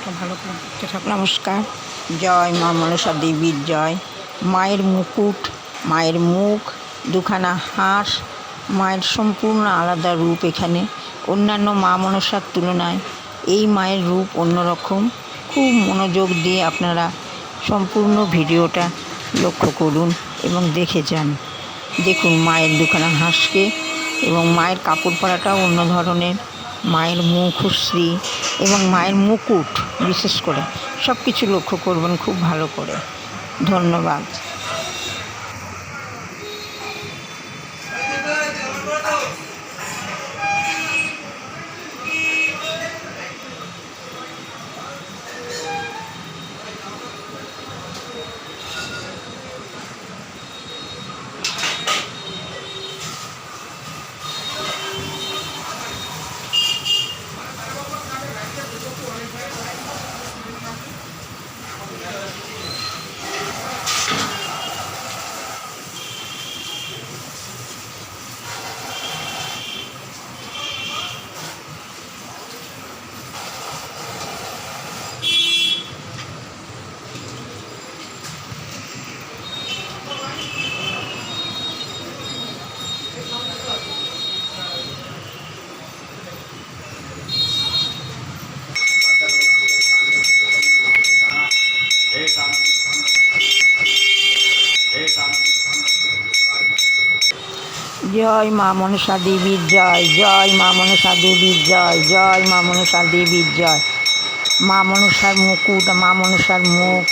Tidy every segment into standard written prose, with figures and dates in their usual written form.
ভিডিওটা ভালো করে দেখতে থাকুন। নমস্কার। জয় মা মনসা দেবীর জয়। মায়ের মুকুট, মায়ের মুখ, দুখানা হাঁস, মায়ের সম্পূর্ণ আলাদা রূপ। এখানে অন্যান্য মা মনসার তুলনায় এই মায়ের রূপ অন্যরকম। খুব মনোযোগ দিয়ে আপনারা সম্পূর্ণ ভিডিওটা লক্ষ্য করুন এবং দেখে যান। দেখুন মায়ের দুখানা হাঁসকে, এবং মায়ের কাপড় পরাটাও অন্য ধরনের। মায়ের মুখশ্রী এবং মায়ের মুকুট, বিশেষ করে সব কিছু লক্ষ্য করবেন খুব ভালো করে। ধন্যবাদ। জয় মা মনসা দেবীর জয়। জয় মা মনসা দেবীর জয়। জয় মা মনসা দেবীর জয়। মা মনসার মুকুট, মা মনসার মুখ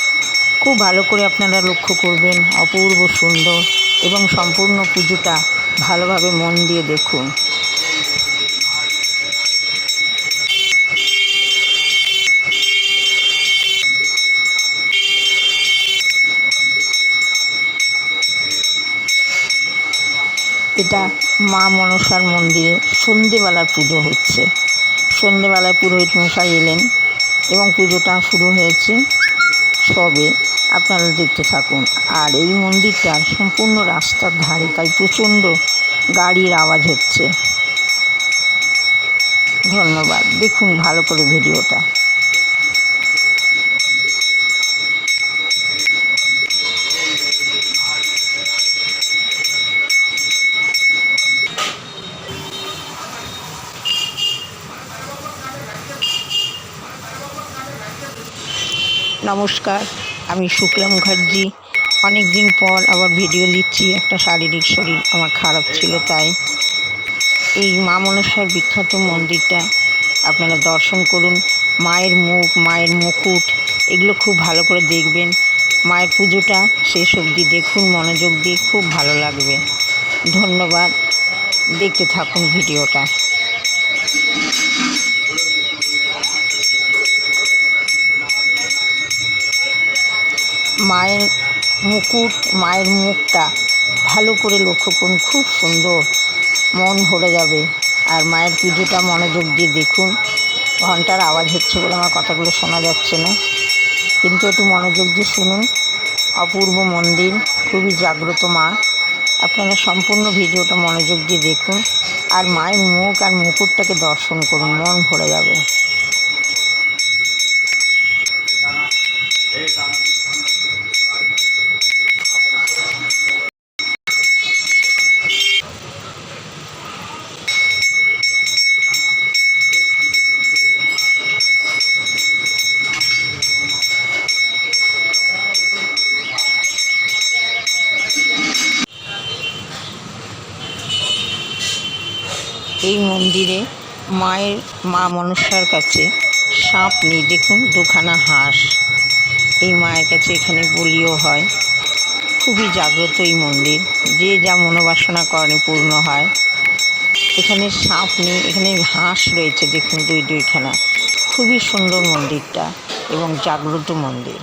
খুব ভালো করে আপনারা লক্ষ্য করবেন। অপূর্ব সুন্দর, এবং সম্পূর্ণ পুজোটা ভালোভাবে মন দিয়ে দেখুন। এটা মা মনসার মন্দিরে সন্ধেবেলার পুজো হচ্ছে। সন্ধেবেলায় পুরোহিত মশাই এলেন এবং পুজোটা শুরু হয়েছে সবে। আপনারা দেখতে থাকুন। আর এই মন্দিরটার সম্পূর্ণ রাস্তার ধারে, তাই প্রচণ্ড গাড়ির আওয়াজ হচ্ছে। ধন্যবাদ। দেখুন ভালো করে ভিডিওটা। নমস্কার, আমি শুক্লা মুখার্জি। অনেক দিন পর আবার ভিডিও দিচ্ছি। একটা শারীরিক শরীর আমার খারাপ ছিল, তাই এই মা মনসার বিখ্যাত মন্দিরটা আপনারা দর্শন করুন। মায়ের মুখ, মায়ের মুকুট, এগুলো খুব ভালো করে দেখবেন। মায়ের পুজোটা শেষ অবধি দেখুন মনোযোগ দিয়ে, খুব ভালো লাগবে। ধন্যবাদ। দেখতে থাকুন ভিডিওটা। মায়ের মুকুট, মায়ের মুখটা ভালো করে লক্ষ্য করুন, খুব সুন্দর, মন ভরে যাবে। আর মায়ের পুজোটা মনোযোগ দিয়ে দেখুন। ঘন্টার আওয়াজ হচ্ছে বলে আমার কথাগুলো শোনা যাচ্ছে না, কিন্তু একটু মনোযোগ দিয়ে শুনুন। অপূর্ব মন্দির, খুবই জাগ্রত মা। আপনারা সম্পূর্ণ ভিডিওটা মনোযোগ দিয়ে দেখুন, আর মায়ের মুখ আর মুকুটটাকে দর্শন করুন, মন ভরে যাবে। এই মন্দিরে মা মনসার কাছে সাপ নেই। দেখুন দুখানা হাঁস। এই মায়ের কাছে এখানে বলিও হয়। খুবই জাগ্রত এই মন্দির, যে যা মনোবাসনা করেন পূর্ণ হয়। এখানে সাপ নেই, এখানে হাঁস রয়েছে। দেখুন দুইখানা। খুবই সুন্দর মন্দিরটা এবং জাগ্রত মন্দির।